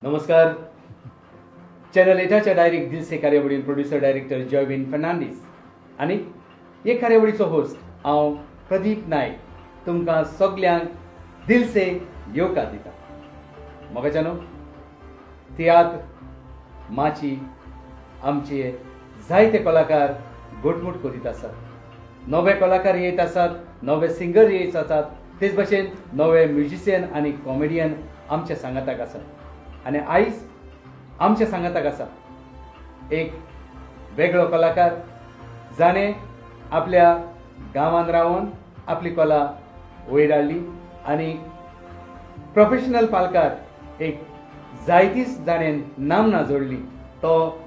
नमस्कार. Channel एटाच्या direct दिल से कार्यावळीन producer director Joyvin Fernandes आणि हे कार्यावळीचो होस्ट हांव प्रदीप नायक तुमकां सगल्यांक दिल से येवकार दिता. मोगाच्यानो तियात्र माची आमचे जायते कलाकार घोटमूट करीत आसात. नवे कलाकार येत आसात, नवे सिंगर येत आसात, तेच भशेन नवे म्युझिशियन आनी कॉमेडियन आमच्या सांगाताक आसात. आणि आयज आमच्या सांगाताक आसा एक वेगळो कलाकार जाणे आपल्या गांवांत रावन आपली कला वयर हाडली आणि प्रोफेशनल पालकार एक जायतीच जाणेन नामना जोडली. तो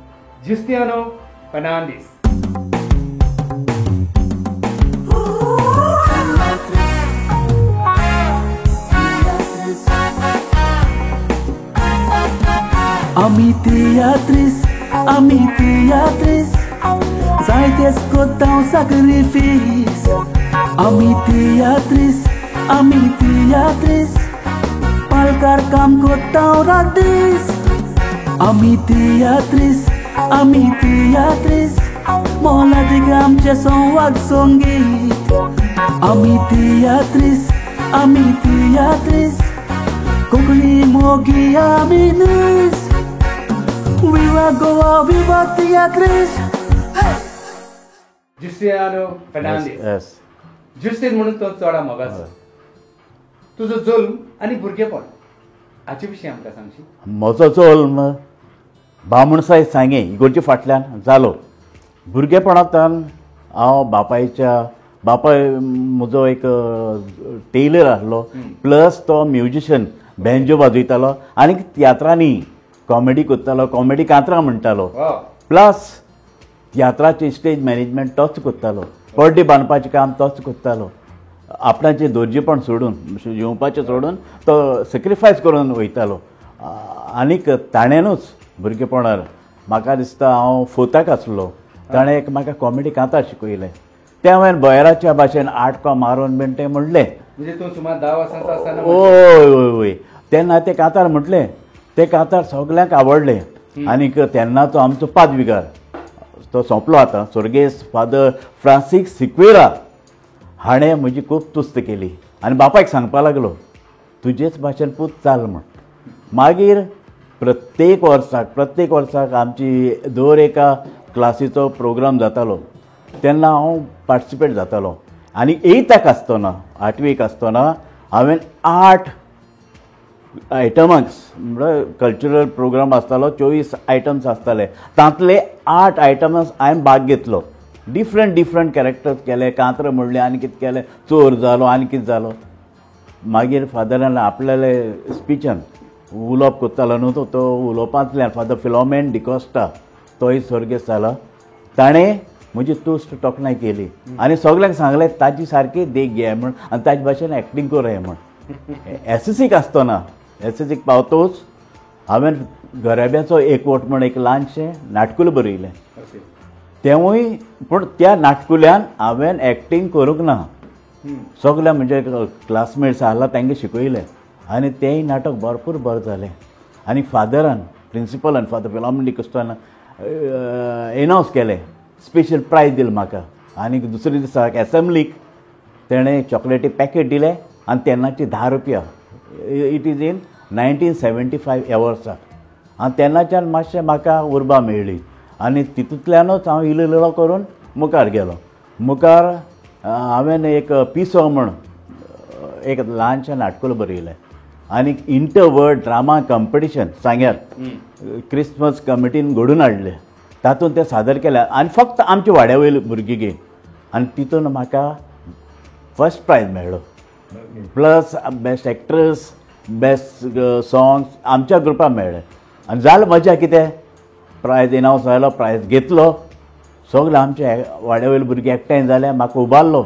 जुस्तियानो Fernandes. Ami teatris, zaites kotão sacrifício. Ami teatris, palcar cam kotão radis. Ami teatris, mola de gam che son wag songit. Ami teatris, kokli mogi aminis. Viva Goa, viva teatris. जुस्तियानो Fernandes. Yes. जुस्तीन म्हणून तो चोडा मोगाचो. तुजो जल्म आनी भुरगेपण हाचे विशीं आमकां सांगशी. म्हजो जल्म बामणसाय सांगे इगोर्जे फाटल्यान जालो. भुरगेपणांतल्यान हांव बापाय म्हजो एक टेलर आसलो, प्लस तो म्युझिशियन बँजो वाजयतालो आनी तियात्रांनी कॉमेडी करतालो, कॉमेडी कांतरां म्हणटालो, प्लस तियात्राचें स्टेज मॅनेजमेंट तोच करतालो, पड्डे बांदपाचें काम तोच करतालो. आपणाचें दोरजेपण सोडून जेवपाचें सोडून तो सॅक्रिफायस करून वयतालो. आनीक ताणेनूच भुरगेपणार म्हाका दिसता हांव फोर्थाक आसलो, ताणें एक म्हाका कॉमेडी कांतार शिकयलें. त्या हांवें बयराच्या भाशेन आटको मारून बीन तें म्हणलें. म्हणजे तूं सुमार 10 वर्सांचो आसतना ओय तेन्ना तें कांतार म्हटलें. ते कांतार सगल्यांक आवडलें. आनीक तेन्नाचो आमचो पादविकार तो सोंपलो आतां, स्वर्गेस फादर फ्रांसीस सिक्वेरा हाणें म्हजी खूब तुस्त केली आनी बापायक सांगपा लागलो तुजेच भाशेन पूत चाल म्हण. मागीर प्रत्येक वर्साक आमची दर एका क्लासीचो प्रोग्राम जातालो तेन्ना हांव पार्टिसिपेट जातालो. आनी 8th आसतना 8वीक आसतना हांवें 8 आयटमांक म्हणजे कल्चरल प्रोग्राम आसतालो, 24 आयटम्स आसताले, तांतले 8 आयटम्स हांवें भाग घेतलो. डिफरंट कॅरेक्टर्स केले, कांतरां म्हणले, आनी कितें केलें, चोर जालो आनी कितें जालो. मागीर फादरान आपल्याले स्पिचान उलोवप करतालो न्हू, तो उलोवपांतल्यान फादर फिलोमेन डिकोस्टा तोय स्वर्गेस जाला. ताणें म्हजी तुस्त तोखणाय केली आनी सगल्यांक सांगलें ताजी सारकी देख घे म्हण आनी ताजे भाशेन एक्टींग कर म्हण. एसएसीक आसतना एसएसीक पावतोच हांवें गराब्याचो एकवट म्हण एक ल्हानशें नाटकूल बरयलें. तेवूय पूण त्या नाटकुल्यान हांवें एक्टींग करूंक ना. सगळ्या म्हणजे क्लासमेट्स आसला तांकां शिकयलें आनी तेंय नाटक भरपूर बरें जालें. आनी फादरान प्रिंसिपलान फादर फिलोमेन डिकोस्टान एनावन्स केलें, स्पेशल प्रायज दिलें म्हाका. आनी दुसरे दिसाक एसेंब्लीक तेणें चॉकलेटी पॅकेट दिलें आनी तेन्नाची 10 रुपया. इट इज इन 1975 ह्या वर्सा. आनी तेन्नाच्यान मातशें म्हाका उर्बा मेळ्ळी आनी तितूंतल्यानूच हांव इल्लो करून मुखार गेलो. मुखार हांवें एक पिसो म्हण एक ल्हानशें नाटकूल बरयलें आनी इंटर वर्ल्ड ड्रामा कॉम्पिटिशन सांग्यार क्रिसमस कमिटीन घडोवन हाडलें. तातूंत तें सादर केलें आनी फक्त आमचे वाड्या वयले भुरगीं घे आनी तितून म्हाका फर्स्ट प्रायज मेळ्ळो. Plus best actress, best songs आमच्या ग्रुपाक मेळ्ळें. आनी जालें मजा कितें, प्रायज एनावन्स जालो, प्रायज घेतलो, सगळे आमचे वाड्या वयले भुरगे एकठांय जाले, म्हाका उबारलो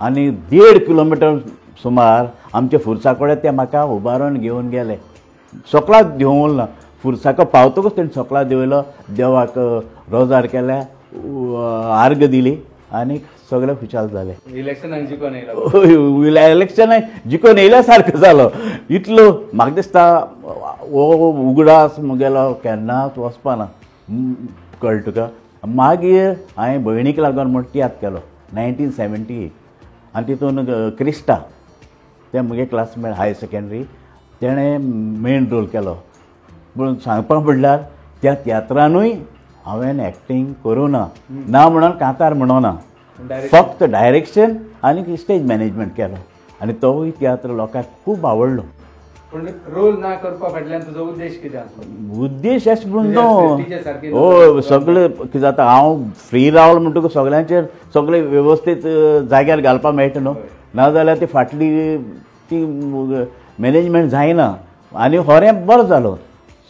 आनी 1.5 किलोमिटर सुमार आमचे फुरसाकोडे ते म्हाका उबारून घेवन गेले. सकाळां देंवलो ना, फुरसाको पावतकूच तेणें सकाळां देंवयलो, देवाक रोजार केले, आर्ग दिली आनी सगळे खुशाल जाले. इलेक्शनाक जिखून येयलो. इलेक्शनाक जिखून येयल्या सारको जालो. इतलो म्हाका दिसता हो उगडास मुगेलो केन्नाच वचपाना कळ्ळें तुका. मागीर हांवें भयणीक लागून म्हण तियात्र केलो 1978 आनी तितून क्रिस्टा ते म्हगे क्लासमेट हायर सेकंडरी तेणें मेन रोल केलो. पूण सांगपाक म्हणल्यार त्या तियात्रानूय हांवें एक्टींग करूं ना म्हणून कांतार म्हणूना, फक्त डायरेक्शन आनी स्टेज मॅनेजमेंट केलो आनी तोवूय तियात्र लोकांक खूब आवडलो. पूण रोल ना करपा फाटल्यान तुजो उद्देश कितें आसलो? उद्देश अशें म्हणून टिचर सारकें हय सगळें कितें जाता हांव फ्री रावलो म्हणटकूच सगळ्यांचेर सगळें वेवस्थीत जाग्यार घालपाक मेळटा न्हू, नाजाल्यार ती फाटली ती मॅनेजमेंट जायना आनी खरें बरो जालो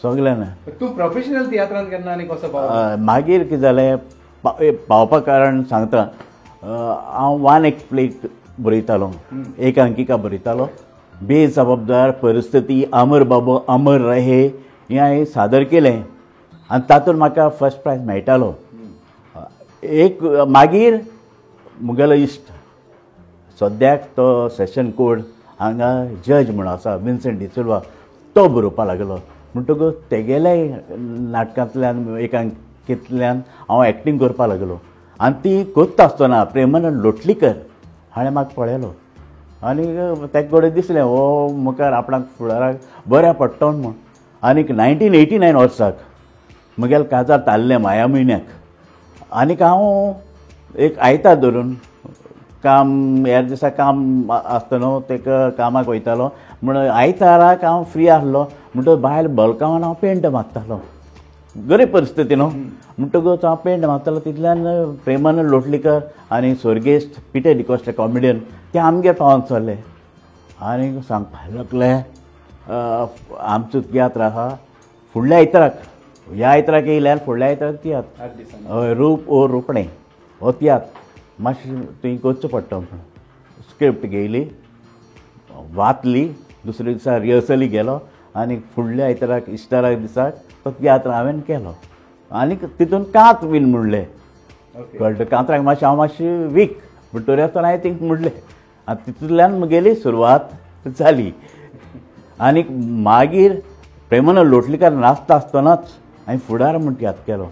सगळ्यांना. तूं प्रोफेशनल तियात्रांत केन्ना आनी कसो पावलो? मागीर कितें जालें पावपा कारण सांगता हांव वन एक्ट प्ले बरयतालो, एक अंकिका बरयतालो. बेजबाबदार परिस्थिती, अमर बाबा अमर रहे हें हांवें सादर केलें आनी तातूंत म्हाका फर्स्ट प्रायज मेळटालो. एक मागीर मुगेलो इश्ट सद्याक तो सेशन कोर्ट हांगा जज म्हणून आसा विन्सेंट डिसिल्वा, तो बरोवपा लागलो. म्हणटकूच तेगेल्याय नाटकांतल्यान एकांकितल्यान हांव एक्टींग करपा लागलो आनी ती करता आसतना प्रेमानंद लोटलीकर हाणें म्हाका पळयलो आनी तेका कडेन दिसलें हो मुखार आपणाक फुडाराक बऱ्या पडटो म्हूण. आनीक 1989 वर्साक म्हगेलें काजार ताल्लें माया म्हयन्याक आनीक हांव एक आयतार धरून काम ह्या दिसा काम आसता न्हू तेका कामाक वयतालो म्हण आयताराक हांव फ्री आसलो म्हणटकूच भायर बल्कावन हांव पेंट मारतालो. गरीब परिस्थिती न्हू म्हणटकूच हांव पेंट मारतालो. तितल्यान प्रेमानंद लोटलीकर आनी स्वर्गेस्त पिटर डिकोस्टे कॉमेडियन ते आमगे पावन चल्ले आनी सांगपाक लागले आमचो तियात्र आहा फुडल्या आयताराक, ह्या आयताराक येयल्यार फुडल्या आयताराक तियात्र हय रूप ओ रोपणें हो तियात्र मातशें तुवें करचो पडटा म्हणून स्क्रिप्ट घेयली, वाचली, दुसरे दिसा रिहर्सली गेलो आनी फुडल्या आयताराक इस्टाराक दिसाक तो तियात्र हांवें केलो. आनीक तितून कांत बीन म्हणलें कळटा. कांतराक मातशें हांव मातशें वीक म्हणटोरी हांवें थिंक म्हणलें आनी तितूंतल्यान म्हगेली सुरवात जाली. आनीक मागीर प्रेमानंद लोटलीकर नाचता आसतनाच हांवें फुडार म्हूण तियात्र केलो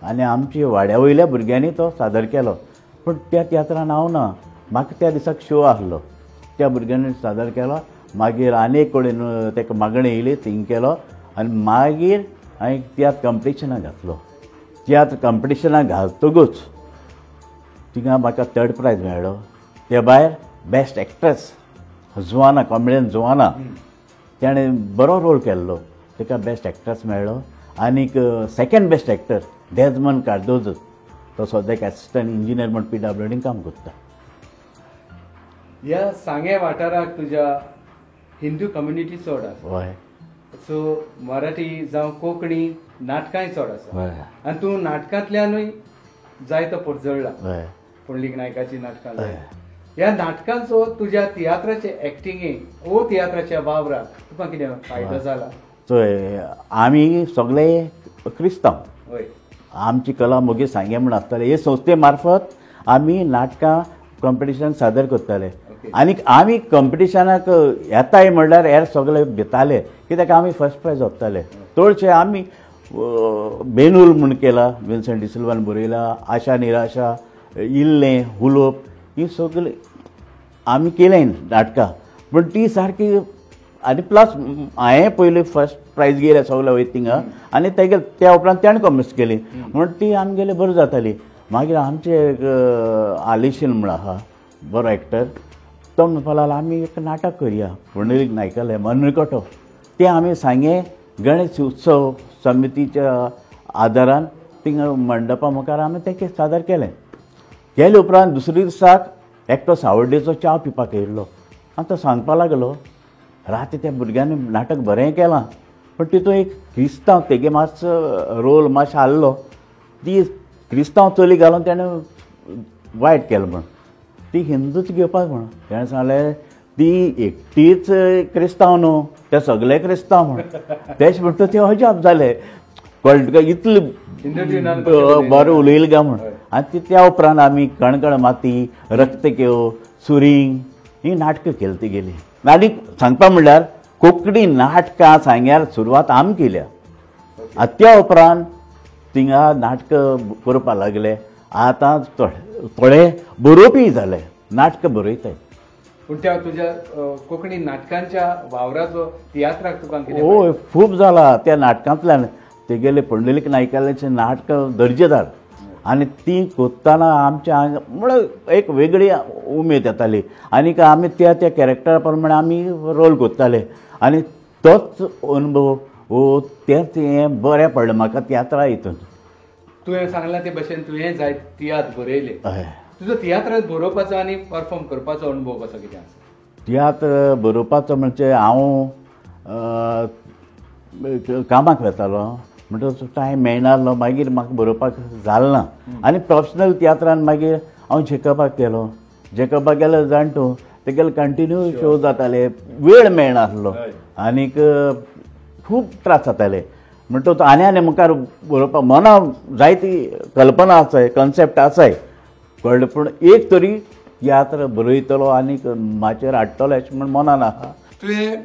आनी आमच्या वाड्या वयल्या भुरग्यांनी तो सादर केलो. पूण त्या तियात्रान हांव ना, म्हाका त्या दिसाक शो आसलो, त्या भुरग्यांनी सादर केलो. मागीर आनी एक कडेन ताका मागणी येयली थिंग केलो आनी मागीर हांवें तियात्र कॉम्पिटिशनाक घातलो. तियात्र कॉम्पिटिशनाक घालतकूच थिंगा म्हाका थर्ड प्रायज मेळ्ळो. ते भायर best actress Juana comedian Juana ताणें बरो रोल केल्लो ताका बेस्ट एक्ट्रेस मेळ्ळो. आनीक second best actor Desmond Cardozo तो सद्याक एसिस्टंट इंजिनियर म्हूण PWD काम करता. ह्या सांगे वाठाराक तुज्या हिंदू कम्युनिटी चड आसा, हय सो मराठी जावं कोंकणी नाटकांय चड आसा हय आनी तूं नाटकांतल्यानूय जायतो परजळ्ळा. हय पुंडलीक नायकाची नाटकां जाय. ह्या नाटकांचो तुज्या तियात्राचे एक्टिंगेक वो तियात्राच्या वावराक तुका कितें फायदो जाला? चोय आमी सगळे क्रिस्तांव, हय आमची कला मोगी सांगे म्हूण आसताले. हे संस्थे मार्फत आमी नाटकां कॉम्पिटिशन सादर करताले आनीक आमी कॉम्पिटिशनाक येताय म्हणल्यार हेर सगळे भिताले कित्याक आमी फर्स्ट प्रायज वतले. चडशे आमी बेनूल म्हूण केला, विन्सेंट डिसिल्वान बरयला, आशा निराशा, इल्लें हुलोप ही सगळीं आमी केलें नाटकां. पूण ती सारकी आनी प्लस हांवें पयलीं फर्स्ट प्रायज गेले सगळे वयत थिंगा आनी तेगे त्या उपरांत ताणें कॉमेस्ट केली म्हूण ती आमगेली बरी जाताली. मागीर आमचे एक आलिशीन म्हूण आहा बरो एक्टर, तो म्हणपा लागलो आमी एक नाटक करया पुंडलीक नायकालें मनरिकोटो. तें आमी सांगे गणेश उत्सव समितीच्या आदारान थिंगा मंडपा मुखार आमी तें सादर केलें. केले उपरांत दुसरे दिसाक एकटो सावड्डेचो च्या पिवपाक येयल्लो आनी तो सांगपा लागलो राती त्या भुरग्यांनी नाटक बरें केलां पूण तितून एक क्रिस्तांव तेगे मातसो रोल मातशें आहलो, ती क्रिस्तांव चली घालून ताणें वायट केलें म्हूण ती हिंदूच घेवपाक म्हूण ताणें सांगलें ती एकटीच क्रिस्तांव न्हू ते सगळे क्रिस्तांव म्हूण. तेच म्हणटा ते अजाप जालें कळ्ळें तुका इतलें बरें उलयलें गा म्हूण. आनी त्या उपरांत आमी कणकण माती, रक्त केव, सुरींग ही नाटकां केली ती गेली. आनी सांगपा म्हणल्यार कोंकणी नाटकां सांग्यार सुरवात आमी केल्या. त्या उपरांत थिंगा नाटकां करपाक लागले. आतां थोडे बरोवपी जाले, नाटकां बरयताय. पूण त्या तुज्या कोंकणी नाटकांच्या वावराचो तियात्राक तुका कितें होय, खूब जाला त्या नाटकांतल्यान. तेगेले पुंडलीक नायकालेचे नाटकां दर्जेदार आनी ती कोत्ताना आमच्या म्हणल्यार एक वेगळी उमेद येताली. आनीक आमी त्या कॅरेक्टरा प्रमाणे आमी रोल कोत्ताले आनी तोच अनुभव तेंच हें बरें पडलें म्हाका तियात्रा हितून. तुवें सांगलां ते भशेन तुवें जाय तियात्र बरयले. हय, तुजो तियात्रांत बरोवपाचो आनी परफॉर्म करपाचो अनुभव कसो कितें आसा? तियात्र बरोवपाचो म्हणजे हांव कामाक वेतालो म्हणटच टायम मेळनासलो. मागीर म्हाका बरोवपाक जालें ना आनी प्रोफेशनल तियात्रान मागीर हांव जेकबाक गेलो. जेकबाक गेलो जाण तूं तेगेले कंटिन्यू शो जाताले, वेळ मेळनासलो आनीक खूब त्रास जाताले. म्हणटच आनी मुखार बरोवपाक मना जायती कल्पना आसाय, कॉन्सेप्ट आसाय कळ्ळें. पूण एक तरी तियात्र बरयतलो आनीक माचेर हाडटलो अशें म्हण मनान आसा. तुवें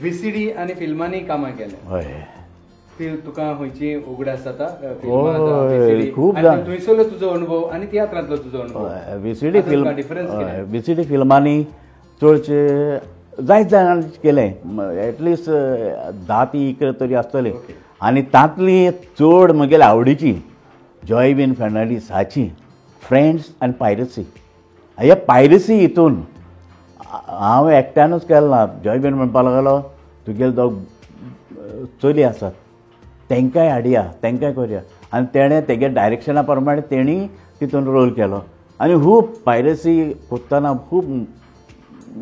VCD आनी फिल्मांनी कामां केल्या. हय, ती तुका खंयची उगडास जाता? खूब थंयसरलो तुजो अनुभव आनी तियात्रांतलो तुजो अनुभव, VCD फिल्म, डिफरन्स कितें? VCD फिल्मांनी चडशे जायत जाणां केलें, एटलिस्ट 10-11 तरी आसतले. आनी तांतली चड म्हगेली आवडीची जॉयवीन फर्नांडीस हाची फ्रेंड्स आनी पायरसी. ह्या पायरसी हितून हांव एकट्यानूच केलो ना. जॉयबीन म्हणपाक लागलो तुगेले दोग चली आसात तांकांय हाडया, तांकांय करया. आनी तेणें तेगे डायरेक्शना प्रमाणे तेणी तितून रोल केलो आनी खूब पायरसी कोत्ताना खूब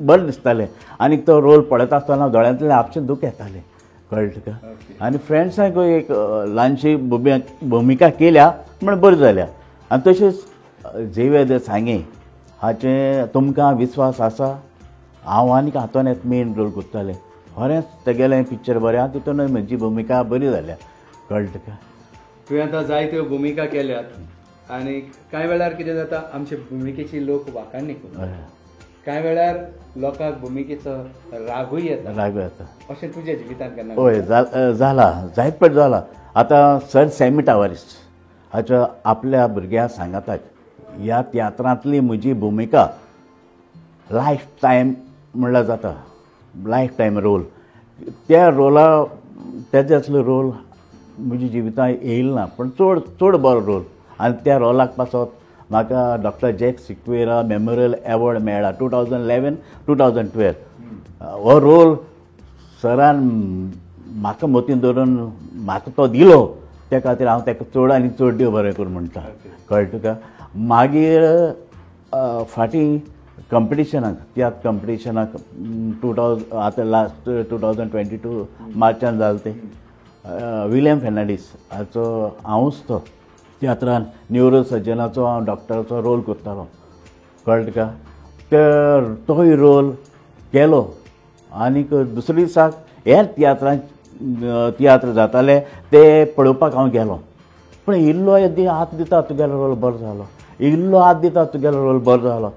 बरें दिसतालें. आनी तो रोल पळयत आसतना दोळ्यांतल्यान आपशें दूख येतालें, कळ्ळें तुका. आनी फ्रेंड्सांक एक ल्हानशी भुमिका केल्या म्हण बरी जाल्या. आनी तशेंच जेवेद सांगे हाचे तुमकां विस्वास आसा, हांव आनीक हातून एक मेन रोल करतालें. खरेंच तेगेलें पिक्चर बरें, तितून म्हजी भुमिका बरी जाल्या, कळ्ळें तुका. तुवें आतां जायत्यो भुमिका केल्यात आनी कांय वेळार कितें जाता आमचे भुमिकेची लोक वाखाणणी करतात, कांय वेळार लोकांक भुमिकेचो रागूय येता. अशें तुज्या जिवितांत केन्ना? हय, जाला, जायत पट जाला. आतां सर सॅमी टावारिस हाच्या आपल्या भुरग्याक सांगतात ह्या तियात्रांतली म्हजी भुमिका लायफ टायम म्हणल्यार जाता, लायफ टायम रोल. त्या रोला तेजे असलो रोल म्हज्या जिवितांत येयलो ना, पण चड बरो रोल. आनी त्या रोलाक पासत म्हाका doctor jack Sequeira memorial award मेळ्ळा 2011-2012. हो रोल सरान म्हाका मतीन धरून म्हाका तो दिलो, त्या खातीर हांव ताका चड आनी चड देव बरें कर म्हणटा, कळ्ळें तुका. मागीर फाटीं कॉम्पिटिशनाक, तियात्र कॉम्पिटिशनाक आतां लास्ट 2022 मार्चान जालें तें विलियम फर्नांडीस हाचो हांवूच तो तियात्रान न्युरो सर्जनाचो हांव डॉक्टराचो रोल करतालो, कळ्ळें तुका. तर तोय रोल केलो आनीक दुसरे दिसाक हे तियात्र जाताले ते पळोवपाक हांव गेलो. पूण इल्लो हात दिता तुगेलो रोल बरो जालो, इल्लो हात दिता तुगेलो रोल बरो जालो.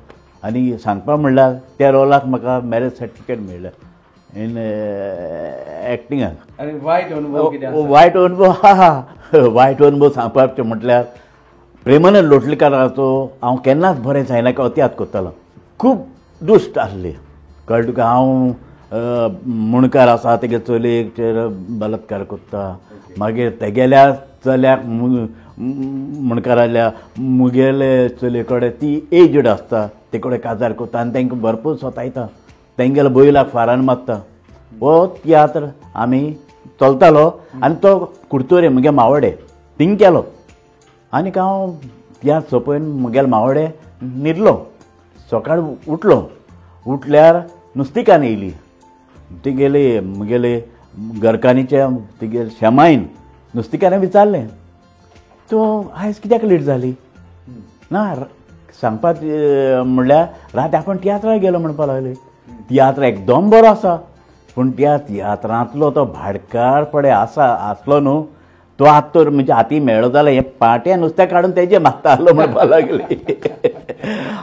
आनी सांगपाक म्हणल्यार त्या रोलाक म्हाका मॅरेज सर्टिफिकेट मेळ्ळें इन एक्टिंगाक. आनी वायट अनुभव कितें आसा? वायट अनुभव सांगपाचें म्हटल्यार प्रेमानंद लोटलीकाराचो हांव केन्नाच बरें जायना की अतियात करतालो. खूब दुश्ट आसली, कळ्ळें तुका. हांव मुणकार आसा तेगे चलयेचेर बलात्कार करता, मागीर तेगेल्या चल्याक मुणकाराल्या मुगेले चलये कडेन ती एजड आसता ते कडेन काजार करता आनी तांकां भरपूर स्वतायता, तेंगेल्या बैलाक फारान मारता. हो तियात्र आमी चलतालो आनी तो कुडतोरे म्हगे मावडे थिंग केलो. आनीक हांव तियात्र सोंपयन म्हगेले मावडे न्हिदलो. सकाळ उठल्यार नुस्तिकान येयली. तेगेले म्हगेले घरकान्नीच्या तेगे शेमायन नुस्तिकान विचारलें तूं आयज कित्याक लेट जाली ना. सांगपाक म्हणल्यार राती आपूण तियात्राक गेलो म्हणपाक लागले. तियात्र एकदम बरो आसा, पूण त्या तियात्रांतलो तो भाटकार पडे आसलो न्हू, तो आतां तर म्हणजे हाती मेळ्ळो जाल्यार हे पाट्या नुस्तें काडून तेजे मागता आसलो म्हणपाक लागले.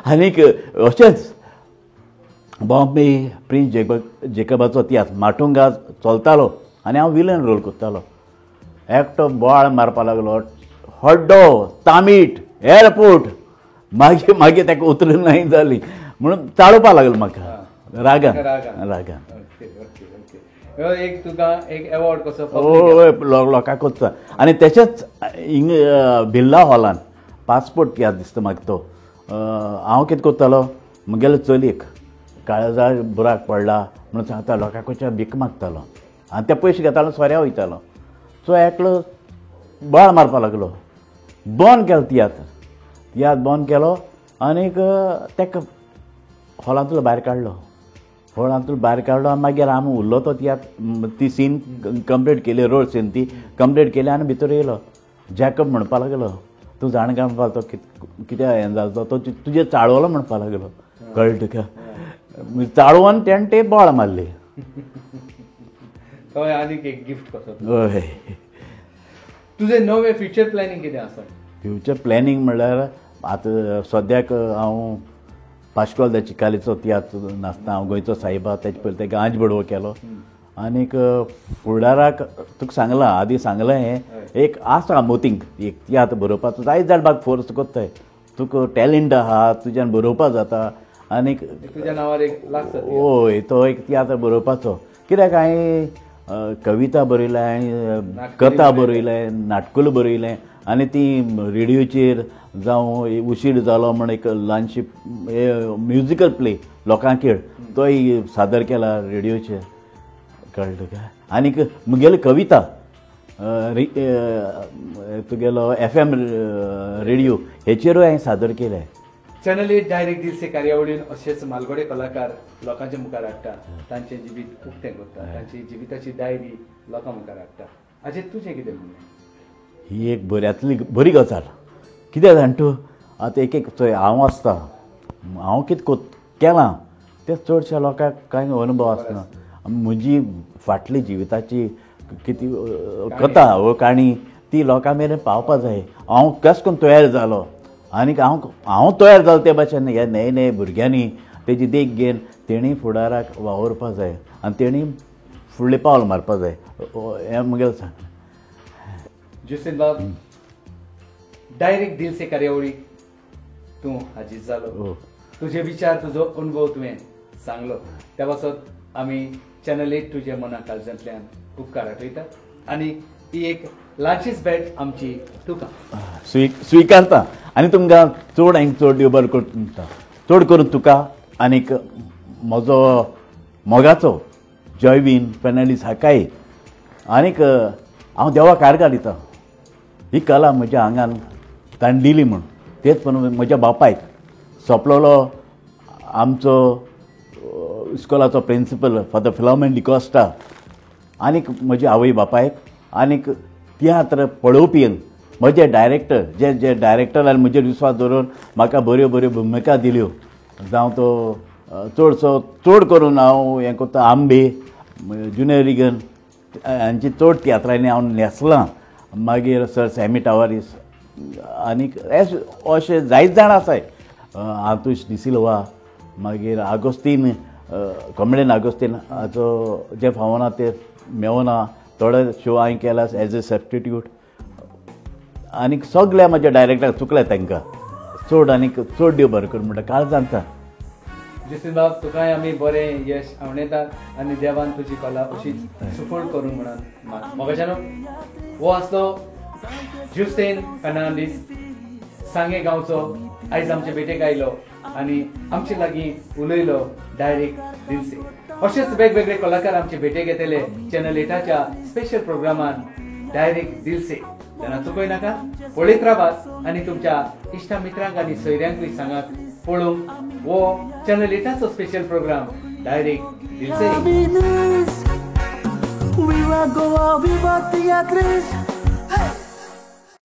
आनीक अशेंच बॉम्बे प्रिन्स जेकबाचो तियात्र माटुंगा चलतालो आनी हांव विलन रोल करतालो. एकटो बोवाळ मारपा लागलो, हड्डो, तामीट, एअरपोर्ट. मागीर ताका उतरून नाही जाली म्हणून चाळोवपा लागलो म्हाका रागान. एक तुका एक अवॉर्ड कसो लोकांक कोत्ता. आनी तशेंच हिंग बिर्ला हॉलान पासपोर्ट याद दिसता म्हाका तो. हांव कितें कोत्तालो, म्हगेलो चलयेक काळजा बुराक पडला म्हणून सांगता लोकांक वचून भीक मागतालो आनी ते पयशे घेतालो सोऱ्या वयतालो. सो एकलो बोवाळ मारपा लागलो. बंद केलो तियात्र बंद केलो आनीक ताका हॉलांतलो भायर काडलो. आनी मागीर आमी उरलो तो तियात्र ती सीन कंप्लीट केली, रोड सीन ती कंप्लीट केली आनी भितर येयलो. जॅकब म्हणपा लागलो, तूं जाण काय म्हणपा तो कितें हें जालो तो तुजें चाळवलो म्हणपा लागलो. कळ्ळें तुका? चाळवून तेणें ते बोवाळ मारली. आनीक एक गिफ्ट कसो. हय. तुजें नवें फ्युचर प्लॅनिंग कितें आसा? फ्युचर प्लॅनिंग म्हणल्यार आतां सद्याक हांव पाश्कोल द चिकालीचो तियात्र नाचता. हांव गोंयचो सायबा, तेजे पयलीं ते गांज बडवो केलो. आनीक फुडाराक तुका सांगलां, आदीं सांगलें हें एक आसा मोतींग एक तियात्र बरोवपाचो. जायत जाण बाग फोर्स कोत्ताय, तुका टॅलंट आहा, तुज्यान बरोवपा जाता. आनीक तुज्या नांवार एक लागता. हय, तो एक तियात्र बरोवपाचो. कित्याक हांवें कविता बरयल्या, हांवें कथा बरयले, नाटकुलां बरयलें आनी ती रेडिओचेर जावं उशीर जालो म्हण एक ल्हानशी म्युजिकल प्ले लोकांखेळ तोय सादर केला रेडिओचेर. कळ्ळें तुका? आनीक मुगेली कविता तुगेलो FM रेडिओ हेचेरूय हांवें सादर केले. चॅनल 8 डायरेक्ट दिवसे कार्यावळीन अशेच मालगडे कलाकार लोकांच्या मुखार हाडटा, तांचें जिवीत उक्तें करता, तांची जिविताची डायरी लोकां मुखार हाडटा. हाजेर तुजें कितें म्हणणें? ही एक बऱ्यांतली बरी गजाल. कित्याक जाण तूं आतां एक हांव आसता, हांव कितें केलां तें चडशा लोकांक कांय अनुभव आसना. म्हजी फाटली जिविताची कितें कथा व काणी ती लोकां मेरेन पावपा जाय. हांव कशें करून तयार जालो आनीक हांव तयार जालो ते भाशेन ह्या नये भुरग्यांनी तेजी देख घेवन तेणी फुडाराक वावरपा जाय आनी तेणी फुडलें पावल मारपा जाय. हें मुगेलें सांग. जुसेन बाब, डायरेक्ट दिलसे कार्यावळीक तूं हाजीर जालो. तुजे विचार, तुजो अनुभव तुवें सांगलो. त्या पासत आमी चॅनल 8 तुजे मना काळजांतल्यान उपकार आठयतात आनी ही एक ल्हानशीच भेट आमची तुका स्विकारता. आनी तुमकां चड हांवें चड देव बरें करता. चड करून तुका आनीक म्हजो मोगाचो जॉयवीन फर्नांडीस हाकाय आनीक हांव देवाक आर्गां दितां. ही कला म्हज्या आंगान ताणें दिली म्हूण. तेच म्हणून म्हज्या बापायक सोंपलोलो आमचो इस्कॉलाचो प्रिंसिपल फादर फिलोमेन डिकोस्टा आनीक म्हज्या आवय बापायक आनीक तियात्र पळोवपी म्हजे डायरेक्टर जे डायरेक्टरान म्हजेर विस्वास दवरून म्हाका बऱ्यो बऱ्यो भुमिका दिल्यो. जावं तो चड करून हांव हें करता आंबे, जुनियर रिगन हांची चड तियात्रांनी हांव न्हेसलां. मागीर सर सॅमी टावारीस आनीक अशे जायत जाण आसाय. आतुश डिसिल्वा, मागीर आगोस्तीन कॉमेडियन आगोस्तीन हाचो जे फावना ते मेवना थोडे शो हांवें केला एज अ सबस्टिट्यूट. आनीक सगळ्या म्हज्या डायरेक्टराक चुकले तांकां चड आनीक चड देव बरें कर म्हणटा काळ जाणता. जुसेन बाब, तुकाय आमी बरें यश आवडटात आनी देवान तुजी कला अशीच सफळ करूं म्हणून मोगाच्यानो. हो आसलो जुसेन फर्नांडीस सांगे गांवचो. आयज आमचे भेटेक आयलो आनी आमचे लागीं उलयलो डायरेक्ट दिलसे. अशेच वेगवेगळे कलाकार आमचे भेटेक येतले चॅनल 8च्या स्पेशल प्रोग्रामान डायरेक्ट दिलसे. तेन्ना चुकय नाका, पळयत रावात आनी तुमच्या इश्टा मित्रांक आनी सोयऱ्यांकूय सांगात पळोवंक हो channel 8चो special programme direct दिलसे. Viva Goa, viva Teatris.